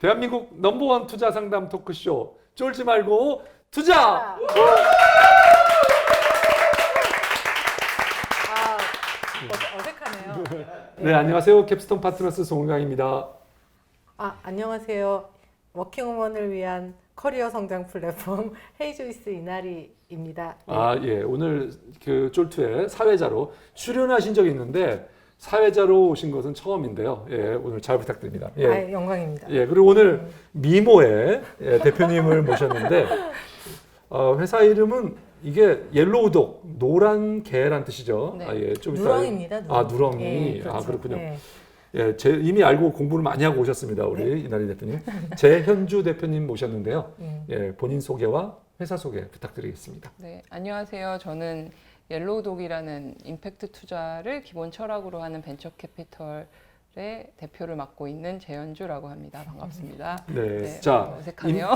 대한민국 넘버원 투자 상담 토크쇼 쫄지 말고 투자! 어색하네요. 네, 안녕하세요. 캡스톤 파트너스 송강입니다. 안녕하세요. 워킹우먼을 위한 커리어 성장 플랫폼 헤이조이스 이나리입니다. 네. 예. 오늘 그 쫄투의 사회자로 출연하신 적이 있는데 사회자로 오신 것은 처음인데요. 예, 오늘 잘 부탁드립니다. 예. 영광입니다. 예, 그리고 오늘 미모의 대표님을 모셨는데 회사 이름은 이게 옐로우독, 노란 개란 뜻이죠. 네. 예, 좀 이따 누렁입니다. 누렁이. 네, 그렇죠. 그렇군요. 네. 예, 이미 알고 공부를 많이 하고 오셨습니다. 우리 이나리 대표님. 재현주 대표님 모셨는데요. 예, 본인 소개와 회사 소개 부탁드리겠습니다. 네, 안녕하세요. 저는 옐로우독이라는 임팩트 투자를 기본 철학으로 하는 벤처 캐피털의 대표를 맡고 있는 재현주라고 합니다. 반갑습니다. 네, 자, 어색하네요.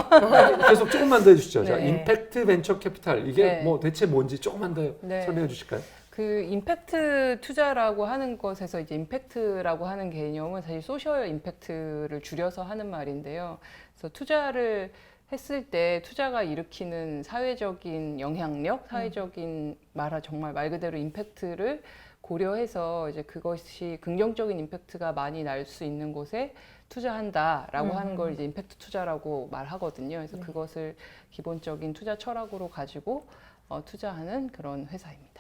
계속 조금만 더 해주시죠. 네. 자, 임팩트 벤처 캐피탈 이게 네. 뭐 대체 뭔지 조금만 더 네. 설명해 주실까요? 그 임팩트 투자라고 하는 것에서 이제 임팩트라고 하는 개념은 사실 소셜 임팩트를 줄여서 하는 말인데요. 그래서 투자를 했을 때 투자가 일으키는 사회적인 영향력, 사회적인 정말 말 그대로 임팩트를 고려해서 이제 그것이 긍정적인 임팩트가 많이 날 수 있는 곳에 투자한다라고 하는 걸 이제 임팩트 투자라고 말하거든요. 그래서 그것을 기본적인 투자 철학으로 가지고 투자하는 그런 회사입니다.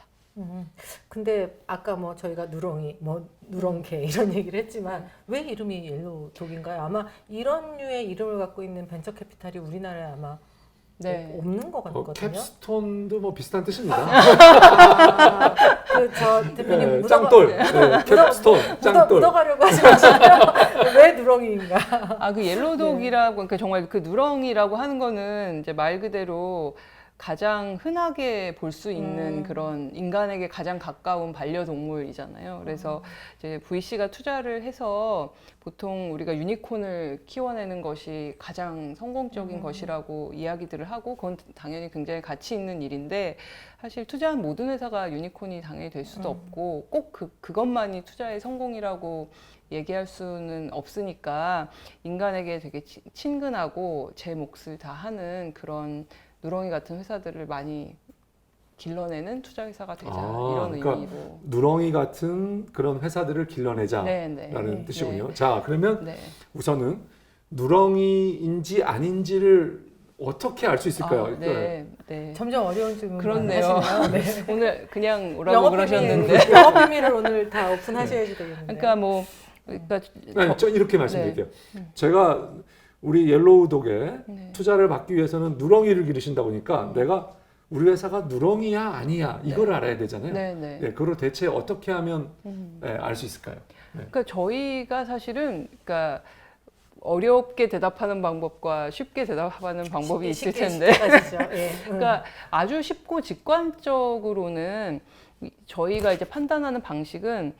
근데 아까 뭐 저희가 누렁이, 뭐 누렁개 이런 얘기를 했지만 왜 이름이 옐로우독인가요? 아마 이런 류의 이름을 갖고 있는 벤처 캐피탈이 우리나라에 아마 네. 없는 것 같거든요. 캡스톤도 뭐 비슷한 뜻입니다. 저 대표님 네, 짱돌, 네, 캡스톤, 짱돌. 묻어가려고 하지 마시고요. 왜 누렁이인가? 그 옐로우독이라고, 그러니까 정말 그 누렁이라고 하는 거는 이제 말 그대로 가장 흔하게 볼 수 있는 그런 인간에게 가장 가까운 반려동물이잖아요. 그래서 이제 VC가 투자를 해서 보통 우리가 유니콘을 키워내는 것이 가장 성공적인 것이라고 이야기들을 하고 그건 당연히 굉장히 가치 있는 일인데 사실 투자한 모든 회사가 유니콘이 당연히 될 수도 없고 꼭 그것만이 투자의 성공이라고 얘기할 수는 없으니까 인간에게 되게 친근하고 제 몫을 다 하는 그런 누렁이 같은 회사들을 많이 길러내는 투자 회사가 되자 이런 그러니까 의미로. 누렁이 같은 그런 회사들을 길러내자라는 네. 뜻이군요. 네. 자, 그러면 네. 우선은 누렁이인지 아닌지를 어떻게 알 수 있을까요? 네. 점점 어려운 질문 그렇네요. 하시네요. 네. 오늘 그냥 오라고 그러셨는데. 영업 비밀을 오늘 다 오픈하셔야지 되겠는데. 그러니까 네, 저 이렇게 말씀드릴게요. 제가 우리 옐로우독에 투자를 받기 위해서는 누렁이를 기르신다 보니까 내가 우리 회사가 누렁이야 아니야 이걸 알아야 되잖아요. 네. 그걸 대체 어떻게 하면 알 수 있을까요? 네. 그러니까 저희가 사실은 그러니까 어렵게 대답하는 방법과 쉽게 대답하는 방법이 있을 텐데. 그러니까 아주 쉽고 직관적으로는 저희가 이제 판단하는 방식은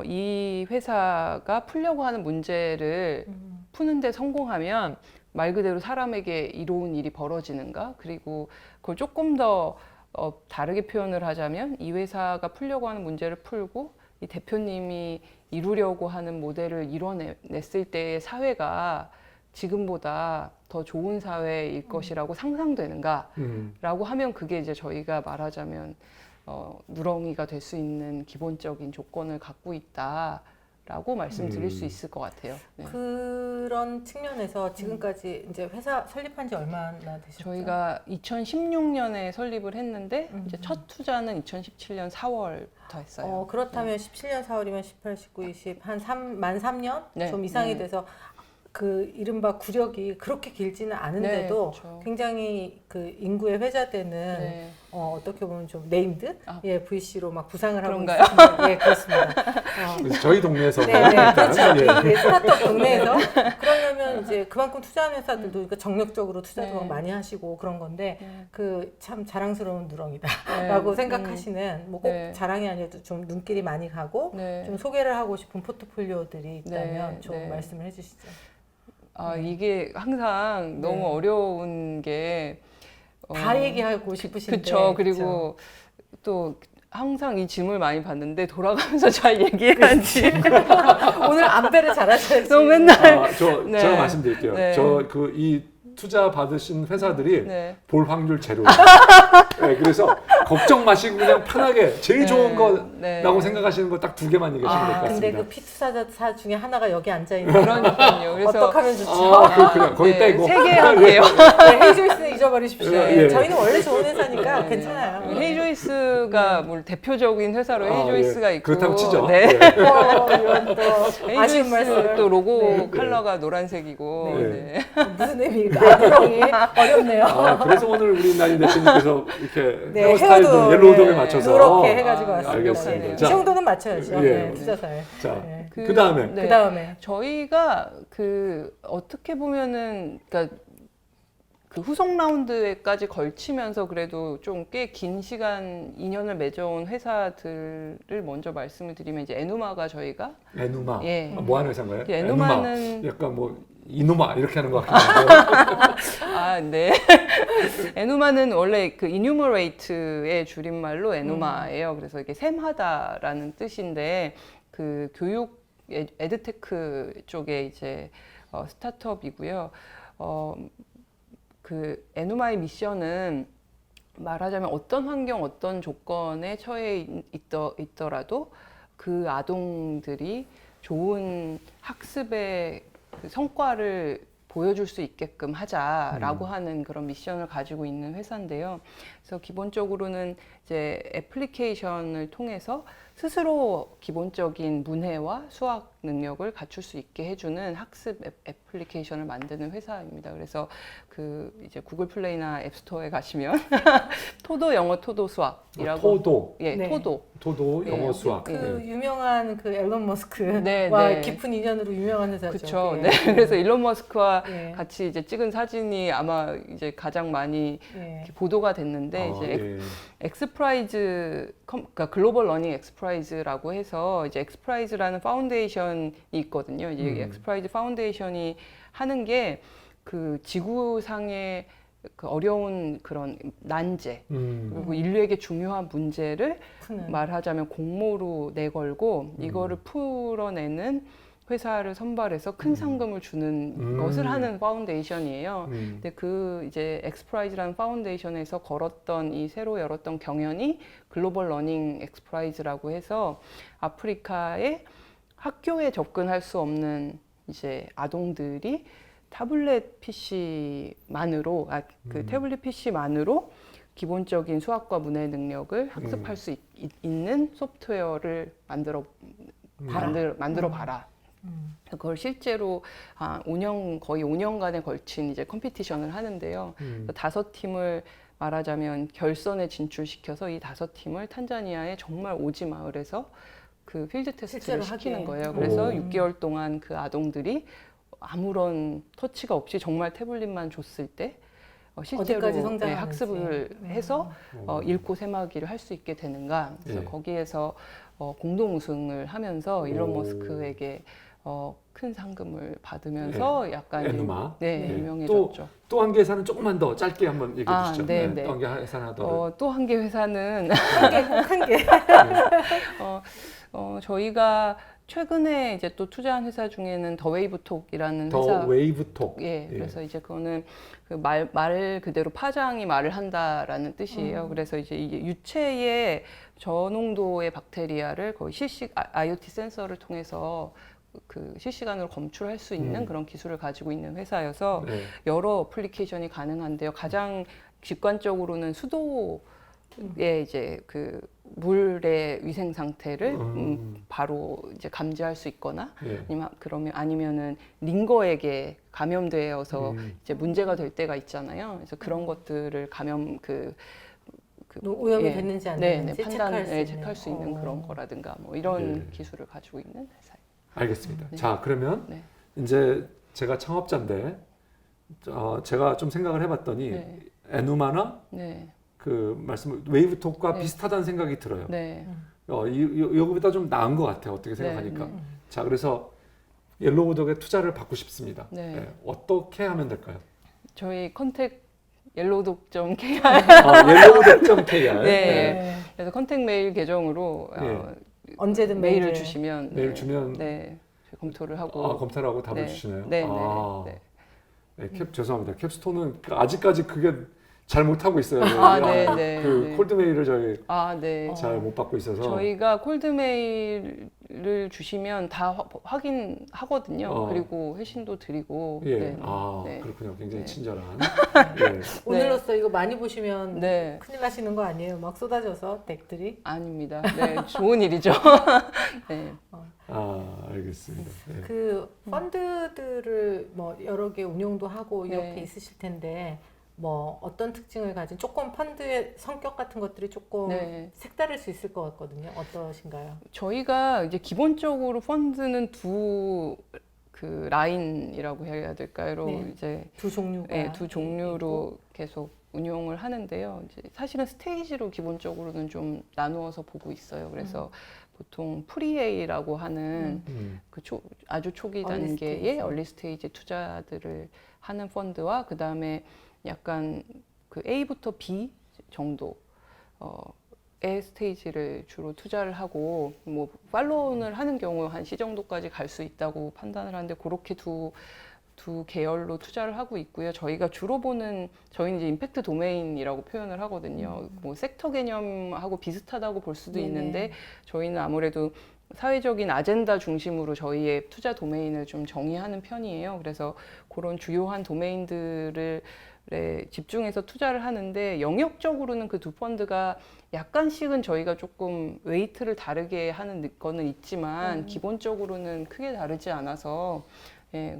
이 회사가 풀려고 하는 문제를 푸는데 성공하면 말 그대로 사람에게 이로운 일이 벌어지는가? 그리고 그걸 조금 더 다르게 표현을 하자면 이 회사가 풀려고 하는 문제를 풀고 이 대표님이 이루려고 하는 모델을 이뤄냈을 때의 사회가 지금보다 더 좋은 사회일 것이라고 상상되는가라고 하면 그게 이제 저희가 말하자면 누렁이가 될 수 있는 기본적인 조건을 갖고 있다라고 말씀드릴 수 있을 것 같아요. 네. 그런 측면에서 지금까지 이제 회사 설립한 지 얼마나 되셨죠? 저희가 2016년에 설립을 했는데 이제 첫 투자는 2017년 4월부터 했어요. 그렇다면 17년 4월이면 18, 19, 20, 만 3년 네. 좀 이상이 돼서 그 이른바 구력이 그렇게 길지는 않은데도 그렇죠. 굉장히 그 인구의 회자되는 어떻게 보면 좀 네임드 VC로 막 부상을 하고 그런가요? 있습니다. 예, 그렇습니다. 그래서 저희 동네에서 그렇죠. 이 스타트업 동네에서 그러려면 이제 그만큼 투자하는 회사들도 그러니까 정력적으로 투자도 많이 하시고 그런 건데 그 참 자랑스러운 누렁이다라고 생각하시는 뭐 꼭 자랑이 아니어도 좀 눈길이 많이 가고 좀 소개를 하고 싶은 포트폴리오들이 있다면 좀 말씀을 해주시죠. 이게 항상 너무 어려운 게 다 얘기하고 싶으신데 그렇죠. 그리고 또 항상 이 질문을 많이 받는데 돌아가면서 잘 얘기해야지. 오늘 안배를 잘하셔야지. 너무 맨날 네. 제가 말씀드릴게요. 네. 이 투자 받으신 회사들이 네. 볼 확률 제로. 네, 그래서 걱정 마시고 그냥 편하게 제일 좋은 거라고 생각하시는 거 딱 2개만 얘기하시면 될 것 같습니다. 근데 그 피투자사 중에 하나가 여기 앉아 있는. 그러니까요. 그래서 어떻게 하면 좋죠? 그렇군요. 거기 빼고. 3개 할게요. 헤이조이스는 잊어버리십시오. 예. 저희는 원래 좋은 회사니까 괜찮아요. 헤이조이스가 뭐 대표적인 회사로 헤이조이스가 있고 그렇다고 치죠. 네. 이런 또 아쉬운 헤이조이스 말씀. 또 로고 컬러가 노란색이고 네. 무슨 의미일까? 구성이 어렵네요. 그래서 오늘 우리 나이 대표님께서 이렇게 네, 헤어스타일도 헤어도 옐로우독에 맞춰서 이렇게 해가지고 왔습니다. 알겠습니다. 네. 이 자, 정도는 맞춰야죠. 예. 네, 투자사에. 자, 네. 그 다음에 네. 그 다음에 저희가 그 어떻게 보면은 그러니까 그 후속 라운드에까지 걸치면서 그래도 좀 꽤 긴 시간 인연을 맺어온 회사들을 먼저 말씀을 드리면 이제 에누마가 저희가 에누마 예. 뭐 하는 회사인가요? 에누마는 약간 뭐 이누마 이렇게 하는 것 같기도 하고 아, 네. 에누마는 원래 그 enumerate의 줄임말로 에누마예요. 그래서 이게 셈하다라는 뜻인데 그 교육 에드테크 쪽에 이제 스타트업이고요. 그 에누마의 미션은 말하자면 어떤 환경, 어떤 조건에 처해 있더라도 그 아동들이 좋은 학습의 그 성과를 보여줄 수 있게끔 하자라고 하는 그런 미션을 가지고 있는 회사인데요. 그래서 기본적으로는 이제 애플리케이션을 통해서 스스로 기본적인 문해와 수학 능력을 갖출 수 있게 해주는 학습 애플리케이션을 만드는 회사입니다. 그래서 그 이제 구글 플레이나 앱스토어에 가시면 토도 영어 토도 수학이라고 토도 예, 네. 토도 영어 네. 수학 그 유명한 그 앨런 머스크와 네. 깊은 인연으로 유명한 회사죠. 그렇죠. 예. 네. 그래서 일론 머스크와 예. 같이 이제 찍은 사진이 아마 이제 가장 많이 예. 이렇게 보도가 됐는데 이제 예. 엑스프라이즈 그러니까 글로벌 러닝 엑스프라이즈라고 해서 이제 엑스프라이즈라는 파운데이션이 있거든요. 이제 엑스프라이즈 파운데이션이 하는 게 그 지구상의 그 어려운 그런 난제 그리고 인류에게 중요한 문제를 말하자면 공모로 내걸고 이거를 풀어내는 회사를 선발해서 큰 상금을 주는 것을 하는 파운데이션이에요. 근데 그 이제 엑스프라이즈라는 파운데이션에서 걸었던 이 새로 열었던 경연이 글로벌 러닝 엑스프라이즈라고 해서 아프리카의 학교에 접근할 수 없는 이제 아동들이 타블렛 PC만으로 그 태블릿 PC만으로 기본적인 수학과 문해 능력을 학습할 수 있는 소프트웨어를 만들어 봐라. 그걸 실제로 거의 5년간에 걸친 이제 컴피티션을 하는데요. 5팀을 말하자면 결선에 진출시켜서 이 5팀을 탄자니아의 정말 오지 마을에서 그 필드 테스트를 시키는 거예요. 그래서 6개월 동안 그 아동들이 아무런 터치가 없이 정말 태블릿만 줬을 때 실제로 학습을 해서 읽고 세마기를 할 수 있게 되는가. 그래서 거기에서 공동 우승을 하면서 일론 머스크에게 큰 상금을 받으면서 약간 에누마 유명해졌죠. 또 한 개 회사는 조금만 더 짧게 한번 얘기해 주시죠. 또 한 개 회사 하나 더. 또 한 개 회사는 한 개. 저희가 최근에 이제 또 투자한 회사 중에는 더 웨이브톡이라는 회사. 더 웨이브톡. 예, 그래서 이제 그거는 그 말 그대로 파장이 말을 한다라는 뜻이에요. 그래서 이제 이게 유체의 저농도의 박테리아를 거의 IoT 센서를 통해서 그 실시간으로 검출할 수 있는 그런 기술을 가지고 있는 회사여서 여러 어플리케이션이 가능한데요. 가장 직관적으로는 수도에 이제 그 물의 위생 상태를 바로 이제 감지할 수 있거나 아니면은 링거에게 감염되어서 이제 문제가 될 때가 있잖아요. 그래서 그런 것들을 오염이 됐는지 안 됐는지 체크할 수 있는 그런 거라든가 뭐 이런 기술을 가지고 있는 회사예요. 알겠습니다. 자, 그러면 이제 제가 창업자인데 제가 좀 생각을 해봤더니 에누마나 그 말씀 웨이브톡과 비슷하다는 생각이 들어요. 여기보다 좀 나은 것 같아요. 어떻게 생각하니까. 자, 그래서 옐로우독에 투자를 받고 싶습니다. 어떻게 하면 될까요? 저희 컨택 yellowdog.kr yellowdog.kr. 네. 그래서 컨택 메일 계정으로 언제든 메일을 주시면 메일 주면 검토를 하고 검토를 하고 답을 주시나요? 네. 죄송합니다. 캡스톤은 아직까지 그게 잘 못하고 있어요. 콜드메일을 저희 잘 못 받고 있어서 저희가 콜드메일을 주시면 다 확인하거든요. 그리고 회신도 드리고 그렇군요. 굉장히 친절한 오늘로써 이거 많이 보시면 큰일 나시는 거 아니에요? 막 쏟아져서 덱들이? 아닙니다. 좋은 일이죠. 알겠습니다. 그 펀드들을 뭐 여러 개 운용도 하고 이렇게 있으실 텐데 뭐 어떤 특징을 가진 조금 펀드의 성격 같은 것들이 조금 색다를 수 있을 것 같거든요. 어떠신가요? 저희가 이제 기본적으로 펀드는 두 라인이라고 해야 될까요? 이제 두 종류가 두 종류로 계속 운용을 하는데요. 이제 사실은 스테이지로 기본적으로는 좀 나누어서 보고 있어요. 그래서 보통 프리에이라고 하는 아주 초기 단계의 얼리 스테이지 투자들을 하는 펀드와 그 다음에 약간 그 A부터 B 정도의 스테이지를 주로 투자를 하고 뭐 팔로우를 하는 경우 한 C 정도까지 갈 수 있다고 판단을 하는데 그렇게 두 계열로 투자를 하고 있고요. 저희가 주로 보는 저희는 이제 임팩트 도메인이라고 표현을 하거든요. 뭐 섹터 개념하고 비슷하다고 볼 수도 있는데 저희는 아무래도 사회적인 아젠다 중심으로 저희의 투자 도메인을 좀 정의하는 편이에요. 그래서 그런 주요한 도메인들을 집중해서 투자를 하는데 영역적으로는 그 두 펀드가 약간씩은 저희가 조금 웨이트를 다르게 하는 거는 있지만 기본적으로는 크게 다르지 않아서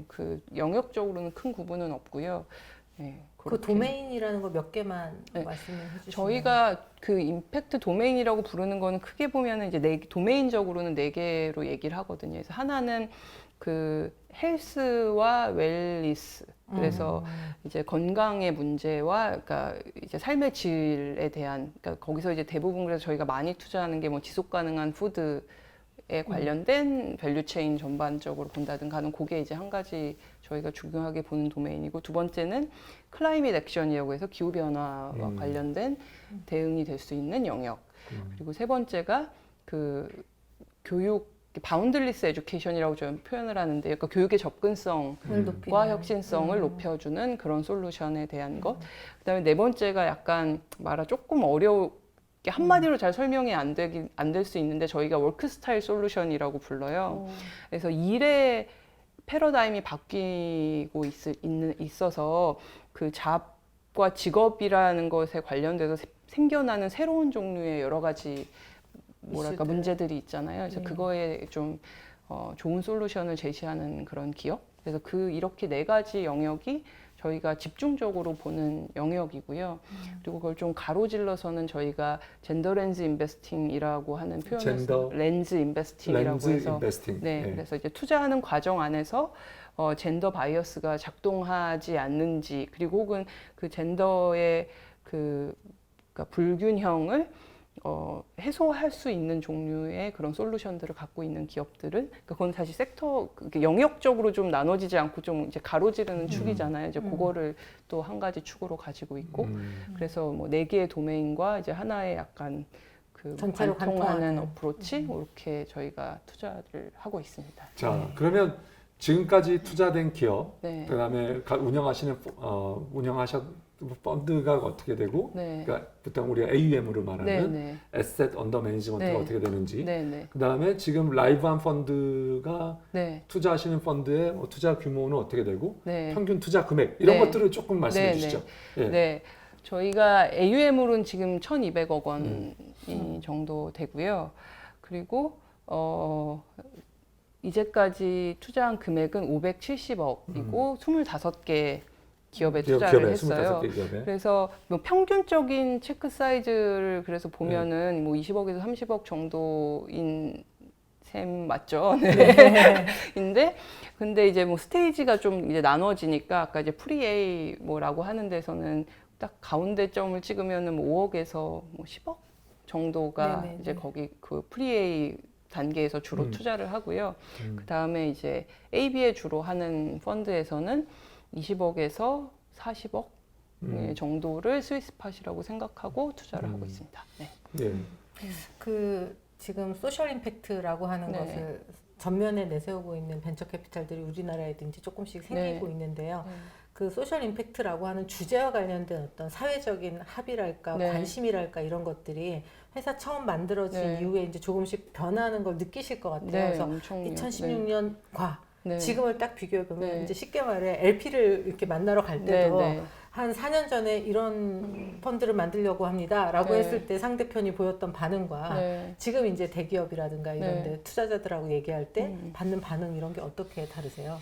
그 영역적으로는 큰 구분은 없고요. 그 도메인이라는 거 몇 개만 말씀을 해주시면 저희가 그 임팩트 도메인이라고 부르는 거는 크게 보면은 이제 도메인적으로는 4개로 얘기를 하거든요. 그래서 하나는 그 헬스와 웰리스 그래서 이제 건강의 문제와 그러니까 이제 삶의 질에 대한 그러니까 거기서 이제 대부분 그래서 저희가 많이 투자하는 게 뭐 지속 가능한 푸드에 관련된 밸류체인 전반적으로 본다든가 하는 그게 이제 한 가지 저희가 중요하게 보는 도메인이고 두 번째는 클라이밋 액션이라고 해서 기후변화와 관련된 대응이 될 수 있는 영역 그리고 세 번째가 그 교육 바운들리스 에듀케이션이라고 좀 표현을 하는데 그러니까 교육의 접근성과 혁신성을 높여주는 그런 솔루션에 대한 것 그다음에 네 번째가 약간 조금 어렵게 한마디로 잘 설명이 안 될 수 있는데 저희가 워크 스타일 솔루션이라고 불러요. 그래서 일의 패러다임이 바뀌고 있어서 그 잡과 직업이라는 것에 관련돼서 생겨나는 새로운 종류의 여러 가지 문제들이 있잖아요. 그래서 그거에 좀 좋은 솔루션을 제시하는 그런 기업. 그래서 이렇게 4가지 영역이 저희가 집중적으로 보는 영역이고요. 그리고 그걸 좀 가로질러서는 저희가 젠더 렌즈 인베스팅이라고 하는 표현을 렌즈 인베스팅이라고 해서 그래서 이제 투자하는 과정 안에서 젠더 바이어스가 작동하지 않는지 그리고 혹은 그 젠더의 그러니까 불균형을 해소할 수 있는 종류의 그런 솔루션들을 갖고 있는 기업들은 그건 사실 섹터 영역적으로 좀 나눠지지 않고 좀 이제 가로지르는 축이잖아요. 이제 그거를 또 한 가지 축으로 가지고 있고 그래서 뭐 4개의 도메인과 이제 하나의 약간 그 관통하는 어프로치 이렇게 저희가 투자를 하고 있습니다. 자, 그러면 지금까지 투자된 기업, 그다음에 운영하셨 펀드가 어떻게 되고, 그러니까 보통 우리가 AUM으로 말하는 Asset Under Management가 어떻게 되는지, 그다음에 지금 라이브한 펀드가 투자하시는 펀드의 뭐 투자 규모는 어떻게 되고, 평균 투자 금액 이런 것들을 조금 말씀해 주시죠. 저희가 AUM으로는 지금 1,200억 원 정도 되고요. 그리고 이제까지 투자한 금액은 570억이고 25개 기업에 투자를 했어요. 그래서 뭐 평균적인 체크 사이즈를 그래서 보면은 뭐 20억에서 30억 정도인 셈 맞죠? 근데 이제 뭐 스테이지가 좀 이제 나눠지니까 아까 이제 프리-A 뭐라고 하는 데서는 딱 가운데 점을 찍으면은 뭐 5억에서 뭐 10억 정도가 이제 거기 그 프리-A 단계에서 주로 투자를 하고요. 그 다음에 이제 AB에 주로 하는 펀드에서는 20억에서 40억 정도를 스위스팟이라고 생각하고 투자를 하고 있습니다. 네. 예. 그 지금 소셜 임팩트라고 하는 네. 것을 전면에 내세우고 있는 벤처 캐피탈들이 우리나라에든지 조금씩 생기고 있는데요. 그 소셜 임팩트라고 하는 주제와 관련된 어떤 사회적인 합의랄까 관심이랄까 이런 것들이 회사 처음 만들어진 이후에 이제 조금씩 변하는 걸 느끼실 것 같아요. 그래서 2016년과 지금을 딱 비교해 보면 이제 쉽게 말해 LP를 이렇게 만나러 갈 때도 한 4년 전에 이런 펀드를 만들려고 합니다라고 했을 때 상대편이 보였던 반응과 지금 이제 대기업이라든가 이런 데 투자자들하고 얘기할 때 받는 반응 이런 게 어떻게 다르세요?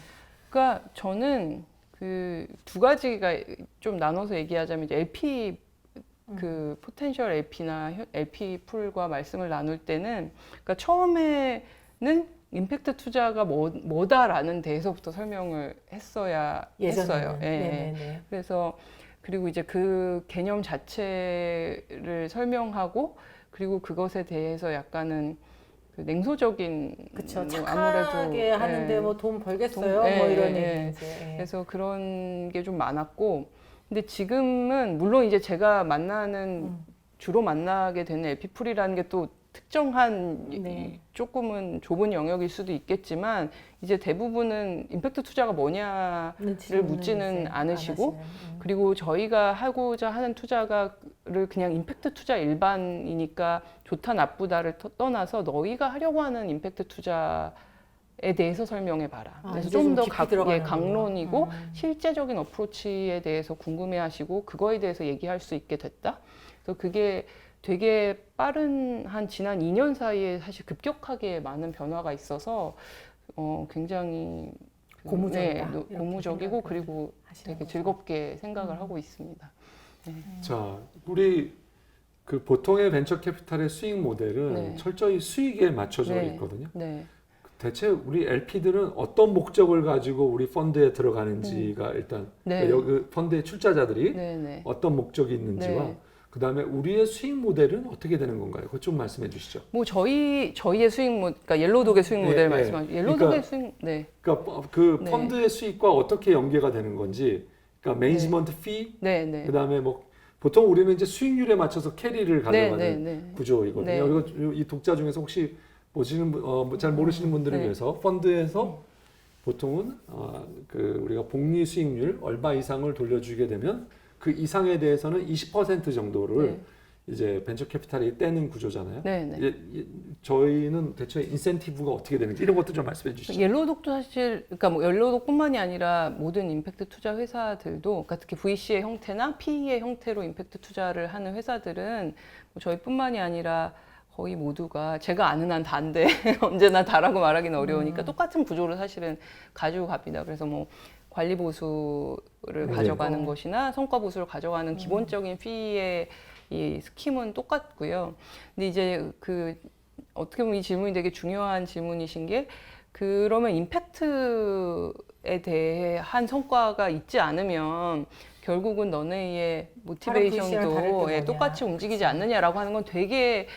그러니까 저는 그 두 가지가 좀 나눠서 얘기하자면 이제 LP 그 포텐셜 LP나 LP 풀과 말씀을 나눌 때는 그러니까 처음에는 임팩트 투자가 뭐다라는 데에서부터 설명을 했어야 했어요. 예. 그래서 그리고 이제 그 개념 자체를 설명하고 그리고 그것에 대해서 약간은 그 냉소적인 그쵸. 착하게 하는데 뭐 돈 벌겠어요? 뭐 이런 얘기인지. 그래서 그런 게 좀 많았고 근데 지금은 물론 이제 제가 주로 만나게 되는 LP풀이라는 게 또 특정한 조금은 좁은 영역일 수도 있겠지만 이제 대부분은 임팩트 투자가 뭐냐를 묻지는 않으시고 그리고 저희가 하고자 하는 투자를 그냥 임팩트 투자 일반이니까 좋다 나쁘다를 떠나서 너희가 하려고 하는 임팩트 투자에 대해서 설명해 봐라. 그래서 좀 더 강론이고 실제적인 어프로치에 대해서 궁금해하시고 그거에 대해서 얘기할 수 있게 됐다. 그래서 그게 되게 빠른 한 지난 2년 사이에 사실 급격하게 많은 변화가 있어서 굉장히 고무적이고 그리고 되게 즐겁게 생각을 하고 있습니다. 자, 우리 그 보통의 벤처 캐피탈의 수익 모델은 철저히 수익에 맞춰져 있거든요. 대체 우리 LP들은 어떤 목적을 가지고 우리 펀드에 들어가는지가 일단 여기 펀드의 출자자들이 어떤 목적이 있는지와 그 다음에 우리의 수익 모델은 어떻게 되는 건가요? 그것 좀 말씀해 주시죠. 뭐 저희의 수익 그러니까 옐로독의 수익 모델 말씀하시죠. 옐로독의 수익, 그러니까 그 펀드의 수익과 어떻게 연계가 되는 건지, 그러니까 매니지먼트 피, 그 다음에 뭐 보통 우리는 이제 수익률에 맞춰서 캐리를 가져가는 구조이거든요. 그리고 이 독자 중에서 혹시 잘 모르시는 분들을 위해서 펀드에서 보통은 그 우리가 복리 수익률 얼마 이상을 돌려주게 되면 그 이상에 대해서는 20% 정도를 이제 벤처 캐피탈이 떼는 구조잖아요. 저희는 대체 인센티브가 어떻게 되는지 이런 것도 좀 말씀해 주시죠. 옐로독도 사실 그러니까 뭐 옐로독뿐만이 아니라 모든 임팩트 투자 회사들도 그러니까 특히 VC의 형태나 PE의 형태로 임팩트 투자를 하는 회사들은 뭐 저희뿐만이 아니라 거의 모두가 제가 아는 한 다인데 언제나 다라고 말하기는 어려우니까 똑같은 구조를 사실은 가지고 갑니다. 그래서 뭐 관리 보수를 가져가는 것이나 성과 보수를 가져가는 기본적인 피의 이 스킴은 똑같고요. 근데 이제 그 어떻게 보면 이 질문이 되게 중요한 질문이신 게 그러면 임팩트에 대한 성과가 있지 않으면 결국은 너네의 모티베이션도 똑같이 움직이지 않느냐라고 하는 건 되게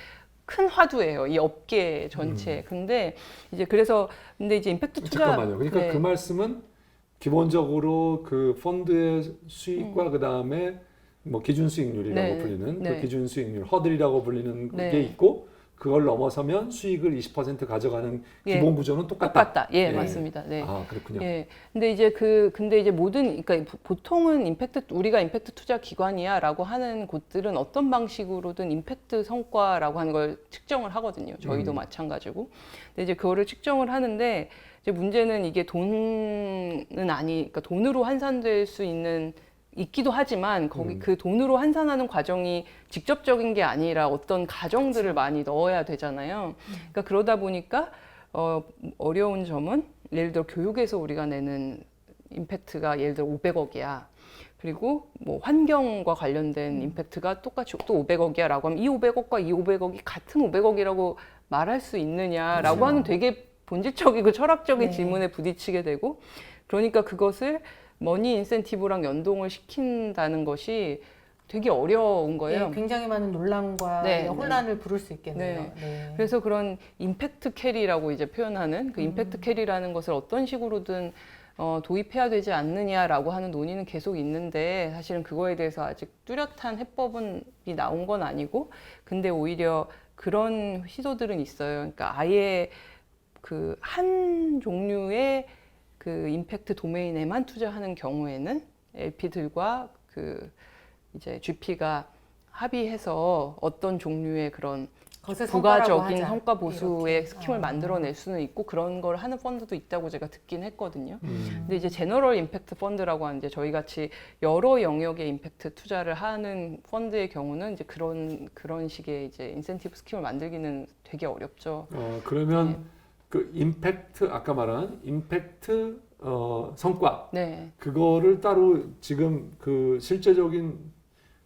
큰 화두예요. 이 업계 전체. 근데 이제 근데 이제 임팩트 투자 잠깐만요. 그러니까 그 말씀은 기본적으로 그 펀드의 수익과 그 다음에 뭐 기준 수익률이라고 불리는 그 기준 수익률 허들이라고 불리는 게 있고 그걸 넘어서면 수익을 20% 가져가는 기본 구조는 똑같다. 맞습니다. 아, 그렇군요. 근데 이제 그러니까 보통은 우리가 임팩트 투자 기관이야라고 하는 곳들은 어떤 방식으로든 임팩트 성과라고 하는 걸 측정을 하거든요. 저희도 마찬가지고. 근데 이제 그거를 측정을 하는데 이제 문제는 이게 그러니까 돈으로 환산될 수 있기도 하지만 그 돈으로 환산하는 과정이 직접적인 게 아니라 어떤 가정들을 많이 넣어야 되잖아요. 그러니까 그러다 보니까 어려운 점은 예를 들어 교육에서 우리가 내는 임팩트가 예를 들어 500억이야. 그리고 뭐 환경과 관련된 임팩트가 똑같이 또 500억이야 라고 하면 이 500억과 이 500억이 같은 500억이라고 말할 수 있느냐라고 하는 되게 본질적이고 철학적인 질문에 부딪히게 되고 그러니까 그것을 머니 인센티브랑 연동을 시킨다는 것이 되게 어려운 거예요. 굉장히 많은 논란과 혼란을 부를 수 있겠네요. 그래서 그런 임팩트 캐리라고 이제 표현하는 그 임팩트 캐리라는 것을 어떤 식으로든 도입해야 되지 않느냐라고 하는 논의는 계속 있는데 사실은 그거에 대해서 아직 뚜렷한 해법이 나온 건 아니고 근데 오히려 그런 시도들은 있어요. 그러니까 아예 그 한 종류의 그 임팩트 도메인에만 투자하는 경우에는 LP들과 그 이제 GP가 합의해서 어떤 종류의 그런 부가적인 성과 보수의 이렇게. 스킴을 만들어낼 수는 있고 그런 걸 하는 펀드도 있다고 제가 듣긴 했거든요. 근데 이제 제너럴 임팩트 펀드라고 하는 이제 저희 같이 여러 영역의 임팩트 투자를 하는 펀드의 경우는 이제 그런 식의 이제 인센티브 스킴을 만들기는 되게 어렵죠. 그러면 네. 그 임팩트 아까 말한 임팩트 성과 네. 그거를 따로 지금 그 실제적인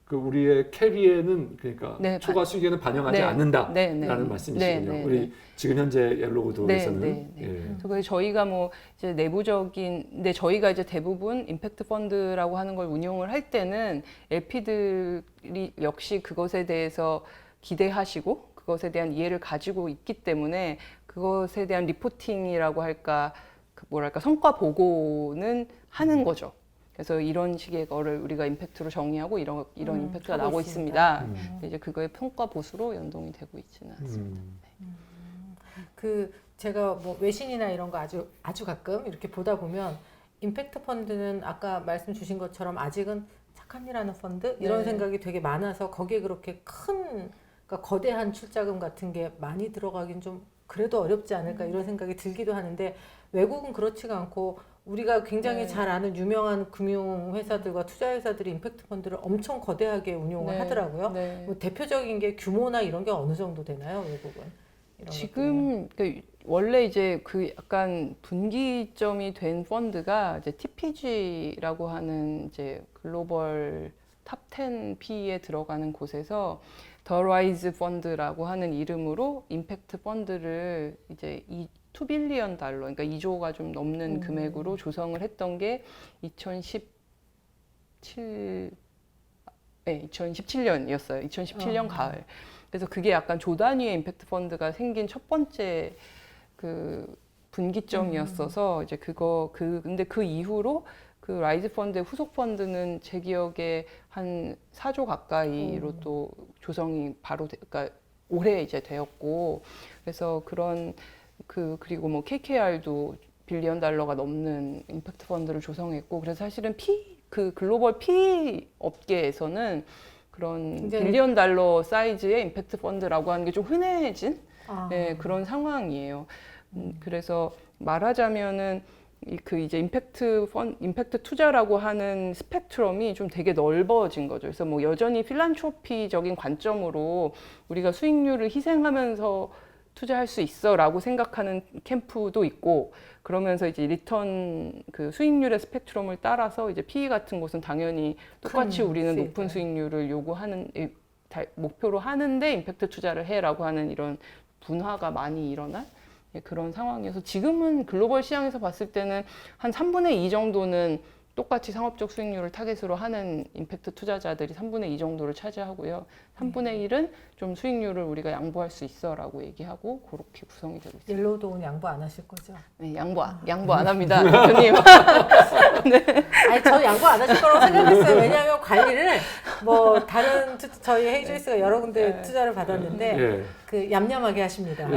그 우리의 캐리에는 그러니까 네, 초과 수익에는 반영하지 네, 않는다라는 네, 네, 말씀이시군요. 네, 네, 우리 네. 지금 현재 옐로우드에서는 네. 그래서 저희가 뭐 이제 내부적인 저희가 이제 대부분 임팩트 펀드라고 하는 걸 운용을 할 때는 LP들이 역시 그것에 대해서 기대하시고 그것에 대한 이해를 가지고 있기 때문에 그것에 대한 리포팅이라고 할까 뭐랄까 성과 보고는 하는 거죠. 그래서 이런 식의 거를 우리가 임팩트로 정의하고 이런 임팩트가 나오고 있습니다. 근데 이제 그거의 평가 보수로 연동이 되고 있지는 않습니다. 그 제가 뭐 외신이나 이런 거 아주 가끔 이렇게 보다 보면 임팩트 펀드는 아까 말씀 주신 것처럼 아직은 착한 일 하는 펀드 이런 생각이 되게 많아서 거기에 그렇게 그러니까 거대한 출자금 같은 게 많이 들어가긴 좀 그래도 어렵지 않을까 이런 생각이 들기도 하는데 외국은 그렇지가 않고 우리가 굉장히 잘 아는 유명한 금융회사들과 투자회사들이 임팩트 펀드를 엄청 거대하게 운용을 하더라고요. 뭐 대표적인 게 규모나 이런 게 어느 정도 되나요, 외국은? 지금 그러니까 원래 이제 그 약간 분기점이 된 펀드가 이제 TPG라고 하는 이제 글로벌 탑 10 P에 들어가는 곳에서 더 라이즈 펀드라고 하는 이름으로 임팩트 펀드를 이제 2빌리언 달러, 그러니까 2조가 좀 넘는 금액으로 조성을 했던 게 2017년이었어요. 2017년 가을. 그래서 그게 약간 조 단위의 임팩트 펀드가 생긴 첫 번째 그 분기점이었어서 이제 근데 그 이후로 그 라이즈 펀드의 후속 펀드는 제 기억에 한 4조 가까이로 또 조성이 그러니까 올해 이제 되었고 그래서 그리고 뭐 KKR도 빌리언 달러가 넘는 임팩트 펀드를 조성했고 그래서 사실은 그 글로벌 PE 업계에서는 그런 빌리언 달러 사이즈의 임팩트 펀드라고 하는 게 좀 흔해진 그런 상황이에요. 그래서 말하자면은 이제 임팩트 투자라고 하는 스펙트럼이 좀 되게 넓어진 거죠. 그래서 뭐 여전히 필란트로피적인 관점으로 우리가 수익률을 희생하면서 투자할 수 있어라고 생각하는 캠프도 있고 그러면서 이제 리턴 그 수익률의 스펙트럼을 따라서 이제 PE 같은 곳은 당연히 똑같이 우리는 높은 수익률을 목표로 하는데 임팩트 투자를 해라고 하는 이런 분화가 많이 일어난 그런 상황이어서 지금은 글로벌 시장에서 봤을 때는 한 3분의 2 정도는 똑같이 상업적 수익률을 타겟으로 하는 임팩트 투자자들이 3분의 2 정도를 차지하고요. 3분의 1은 좀 수익률을 우리가 양보할 수 있어라고 얘기하고 그렇게 구성이 되고 있습니다. 옐로우도 양보 안 하실 거죠? 네, 양보 안 합니다, 대표님. 네. 아니, 저 양보 안 하실 거라고 생각했어요. 왜냐하면 관리를 뭐 다른 저희 헤이조이스가 여러 군데 투자를 받았는데 그 얌얌하게 하십니다.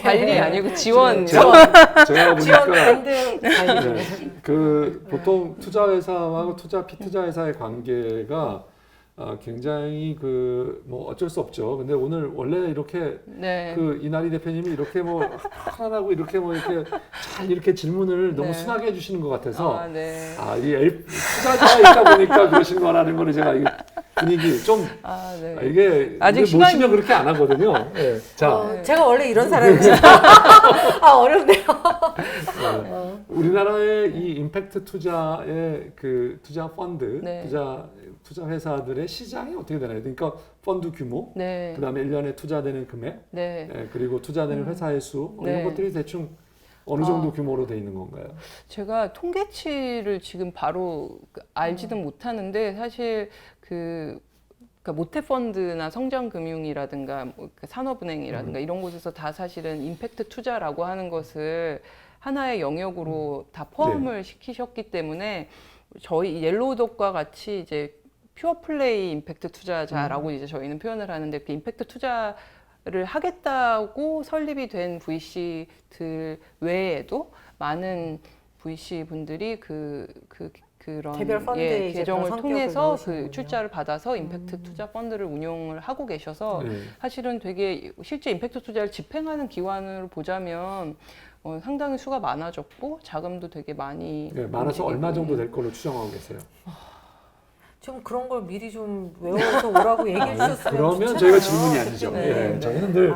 관리 아니고 지원. 제가 지원 보니까 밴드 관리. 그 보통 투자회사와 피투자회사의 관계가 굉장히 뭐 어쩔 수 없죠. 근데 오늘 원래 이렇게 그 이나리 대표님이 이렇게 뭐 하나하고 이렇게 뭐 이렇게 잘 이렇게 질문을 너무 순하게 해주시는 것 같아서 이 투자자가 있다 보니까 그러신 거라는 거를 제가 분위기 좀 이게 아직 모시면 그렇게 안 하거든요. 자, 제가 원래 이런 사람이죠. 어렵네요. 우리나라의 이 임팩트 투자의 그 투자 펀드, 투자 회사들의 시장이 어떻게 되나요? 그러니까 펀드 규모, 그다음에 1년에 투자되는 금액, 그리고 투자되는 회사의 수 이런 것들이 대충 어느 정도 규모로 돼 있는 건가요? 제가 통계치를 지금 바로 알지는 못하는데 사실 그러니까 모태펀드나 성장금융이라든가 뭐 산업은행이라든가 이런 곳에서 다 사실은 임팩트 투자라고 하는 것을 하나의 영역으로 다 포함을 시키셨기 때문에 저희 옐로우독과 같이 이제 퓨어 플레이 임팩트 투자자라고 이제 저희는 표현을 하는데 그 임팩트 투자를 하겠다고 설립이 된 VC들 외에도 많은 VC 분들이 그런 개별 펀드에 이제 계정을 그런 통해서 성격을 그 출자를 받아서 임팩트 투자 펀드를 운용을 하고 계셔서 사실은 되게 실제 임팩트 투자를 집행하는 기관으로 보자면 상당히 수가 많아졌고 자금도 되게 많이 많아서 얼마 정도 될 걸로 추정하고 계세요? 좀 그런 걸 미리 좀 외워서 오라고 얘기해 주셨으면 그러면 좋잖아요. 저희가 질문이 아니죠. 네. 저희는 늘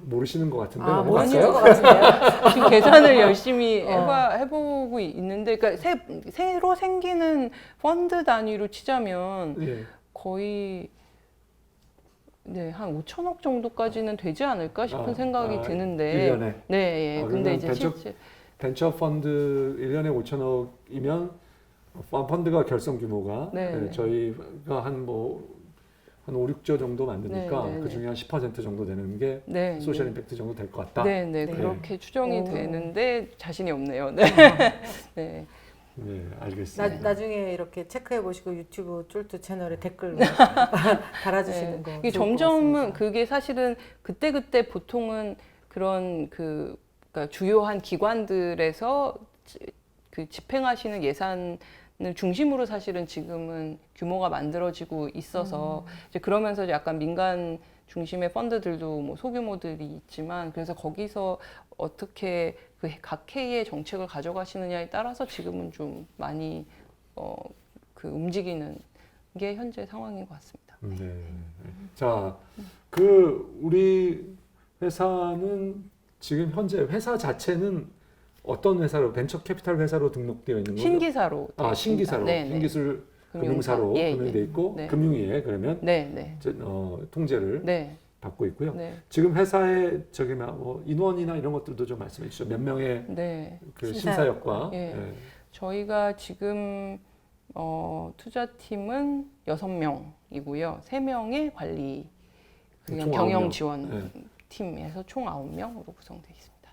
모르시는 것 같은데. 모르시는 것 같은데요? 지금 계산을 열심히 해보고 있는데, 그러니까 새로 생기는 펀드 단위로 치자면 거의 한 5천억 정도까지는 되지 않을까 싶은 생각이 드는데. 1년에? 네, 근데 이제 실제 벤처 펀드 1년에 5천억이면 펀드가 결성 규모가 저희가 한 5, 6조 정도 만드니까 그 중에 한 10% 정도 되는 게 소셜 임팩트 정도 될 것 같다. 그렇게 추정이 되는데 자신이 없네요. 네, 알겠습니다. 나중에 이렇게 체크해 보시고 유튜브 쫄뚜 채널에 댓글 달아주시는 거. 이게 점점은 그게 사실은 그때 보통은 그런 그러니까 주요한 기관들에서 그 집행하시는 예산을 중심으로 사실은 지금은 규모가 만들어지고 있어서 이제 그러면서 약간 민간 중심의 펀드들도 뭐 소규모들이 있지만 그래서 거기서 어떻게 그 각 K의 정책을 가져가시느냐에 따라서 지금은 좀 많이 그 움직이는 게 현재 상황인 것 같습니다. 자, 우리 회사는 지금 현재 회사 자체는 어떤 회사로 벤처 캐피탈 회사로 등록되어 있는 거죠? 신기사로. 신기사로. 신기술 금융사로 금융돼 있고 금융위에 그러면 통제를 받고 있고요. 지금 회사의 인원이나 이런 것들도 좀 말씀해 주시죠. 몇 명의 그 심사역과 저희가 지금 투자팀은 6명이고요. 3명의 관리 경영 지원 팀에서 총 9명으로 구성되어 있습니다.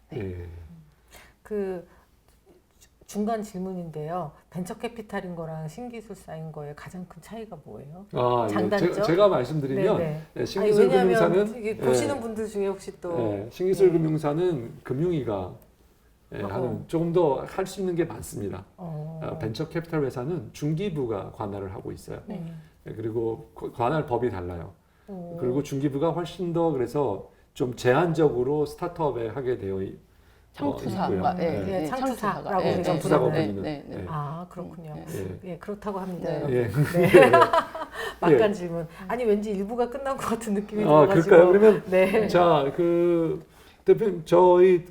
그 중간 질문인데요. 벤처 캐피탈인 거랑 신기술사인 거의 가장 큰 차이가 뭐예요? 장단점? 제가 말씀드리면 신기술 금융사는 보시는 분들 중에 혹시 또 신기술 금융사는 금융위가 하는 조금 더 할 수 있는 게 많습니다. 벤처 캐피탈 회사는 중기부가 관할을 하고 있어요. 그리고 관할 법이 달라요. 그리고 중기부가 훨씬 더 그래서 좀 제한적으로 스타트업에 하게 되어 창투사가 창투사라고 창투사가 불리는. 그렇군요. 그렇다고 합니다. 막간 질문. 아니 왠지 일부가 끝난 것 같은 느낌이 들어가지고. 그럴까요? 그러면 자, 대표님 저희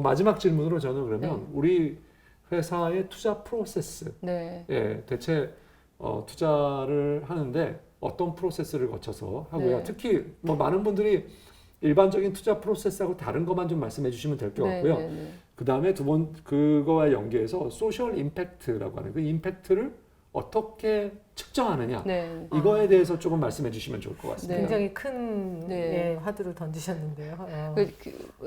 마지막 질문으로 저는 그러면 우리 회사의 투자 프로세스, 대체 투자를 하는데 어떤 프로세스를 거쳐서 하고요. 특히 많은 분들이 일반적인 투자 프로세스하고 다른 것만 좀 말씀해 주시면 될 것 같고요. 그 다음에 그거와 연계해서 소셜 임팩트라고 하는 그 임팩트를 어떻게 측정하느냐 이거에 대해서 조금 말씀해 주시면 좋을 것 같습니다. 굉장히 큰 화두를 던지셨는데요.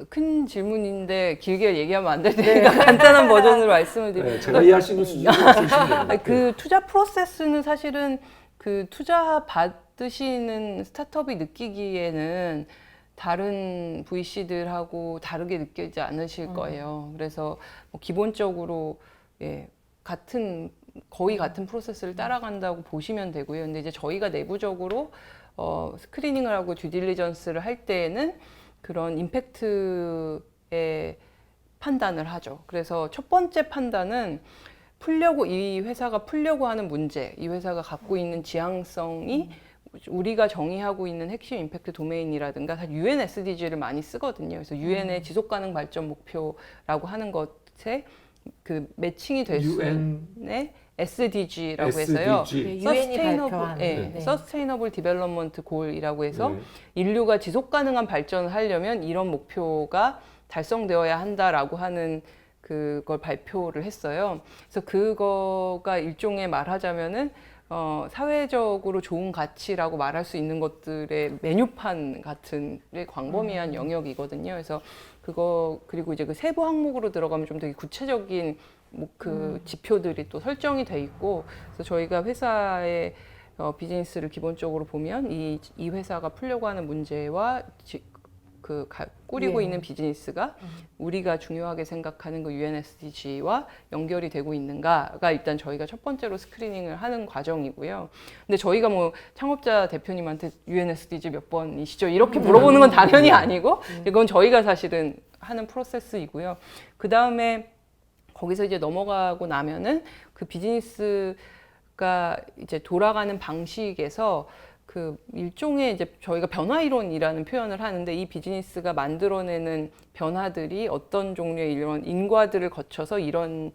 큰 질문인데 길게 얘기하면 안 될 테니까 간단한 버전으로 말씀을 드릴게요. 제가 이해할 수 있는 수준으로 말씀해주시면 됩니다. 그 투자 프로세스는 사실은 그 투자 받으시는 스타트업이 느끼기에는 다른 VC들하고 다르게 느끼지 않으실 거예요. 그래서 기본적으로 거의 같은 프로세스를 따라간다고 보시면 되고요. 근데 이제 저희가 내부적으로 스크리닝을 하고 듀딜리전스를 할 때에는 그런 임팩트의 판단을 하죠. 그래서 첫 번째 판단은 이 회사가 풀려고 하는 문제, 이 회사가 갖고 있는 지향성이 우리가 정의하고 있는 핵심 임팩트 도메인이라든가 사실 UN SDG를 많이 쓰거든요. 그래서 UN의 지속가능 발전 목표라고 하는 것에 그 매칭이 될 수 있는 SDG라고 해서요. Sustainable Development Goal이라고 해서 인류가 지속 가능한 발전을 하려면 이런 목표가 달성되어야 한다라고 하는 그걸 발표를 했어요. 그래서 그거가 일종의 말하자면은 사회적으로 좋은 가치라고 말할 수 있는 것들의 메뉴판 같은 광범위한 영역이거든요. 그래서 그리고 이제 그 세부 항목으로 들어가면 좀 되게 구체적인 그 지표들이 또 설정이 돼 있고, 그래서 저희가 회사의 비즈니스를 기본적으로 보면 이 회사가 풀려고 하는 문제와 꾸리고 있는 비즈니스가 우리가 중요하게 생각하는 그 UN SDG와 연결이 되고 있는가가 일단 저희가 첫 번째로 스크리닝을 하는 과정이고요. 근데 저희가 뭐 창업자 대표님한테 UN SDG 몇 번이시죠? 이렇게 물어보는 건 당연히 아니고, 이건 저희가 사실은 하는 프로세스이고요. 그 다음에 거기서 이제 넘어가고 나면은 그 비즈니스가 이제 돌아가는 방식에서 그 일종의 이제 저희가 변화 이론이라는 표현을 하는데, 이 비즈니스가 만들어내는 변화들이 어떤 종류의 이런 인과들을 거쳐서 이런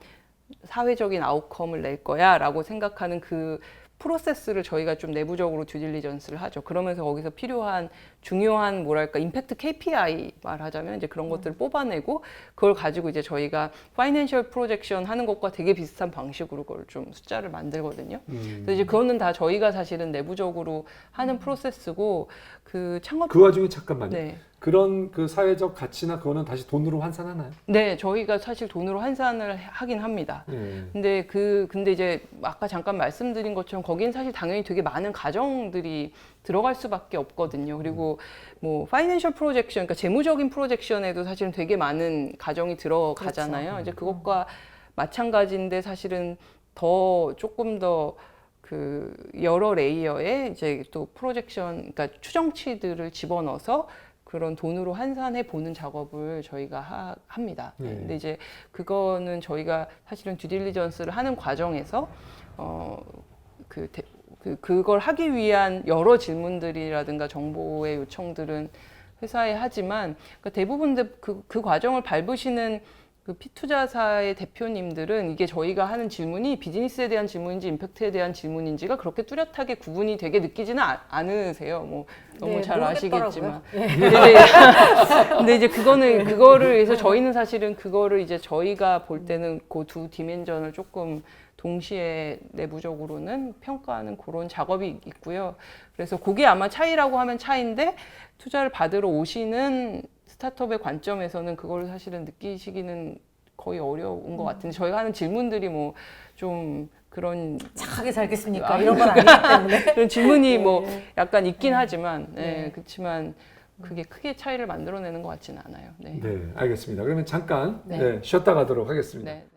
사회적인 아웃컴을 낼 거야라고 생각하는 그 프로세스를 저희가 좀 내부적으로 듀딜리전스를 하죠. 그러면서 거기서 필요한 중요한 뭐랄까 임팩트 KPI 말하자면 이제 그런 것들을 뽑아내고, 그걸 가지고 이제 저희가 파이낸셜 프로젝션 하는 것과 되게 비슷한 방식으로 그걸 좀 숫자를 만들거든요. 그래서 이제 그거는 다 저희가 사실은 내부적으로 하는 프로세스고, 그 와중에 잠깐만요. 네. 그런 그 사회적 가치나 그거는 다시 돈으로 환산하나요? 네, 저희가 사실 돈으로 환산을 하긴 합니다. 근데 이제 아까 잠깐 말씀드린 것처럼 거긴 사실 당연히 되게 많은 가정들이 들어갈 수밖에 없거든요. 그리고 뭐 파이낸셜 프로젝션, 그러니까 재무적인 프로젝션에도 사실은 되게 많은 가정이 들어가잖아요. 그렇죠. 이제 그것과 마찬가지인데 사실은 조금 더 그 여러 레이어의 이제 또 프로젝션, 그러니까 추정치들을 집어넣어서 그런 돈으로 환산해 보는 작업을 저희가 합니다. 근데 이제 그거는 저희가 사실은 듀딜리전스를 하는 과정에서 그걸 하기 위한 여러 질문들이라든가 정보의 요청들은 회사에 하지만, 그러니까 대부분 그 과정을 밟으시는 그 피투자사의 대표님들은 이게 저희가 하는 질문이 비즈니스에 대한 질문인지 임팩트에 대한 질문인지가 그렇게 뚜렷하게 구분이 되게 느끼지는 않으세요. 뭐 너무 잘 모르겠더라고요. 아시겠지만. 네. 근데 이제 그거를 위해서 저희는 사실은 그거를 이제 저희가 볼 때는 그 두 디멘전을 조금 동시에 내부적으로는 평가하는 그런 작업이 있고요. 그래서 그게 아마 차이라고 하면 차이인데, 투자를 받으러 오시는 스타트업의 관점에서는 그걸 사실은 느끼시기는 거의 어려운 것 같은데, 저희가 하는 질문들이 뭐 좀 그런 착하게 살겠습니까? 이런 건 아니기 때문에 그런 질문이 뭐 약간 있긴 하지만, 그렇지만 그게 크게 차이를 만들어내는 것 같지는 않아요. 네, 네, 알겠습니다. 그러면 잠깐 네. 쉬었다 가도록 하겠습니다. 네.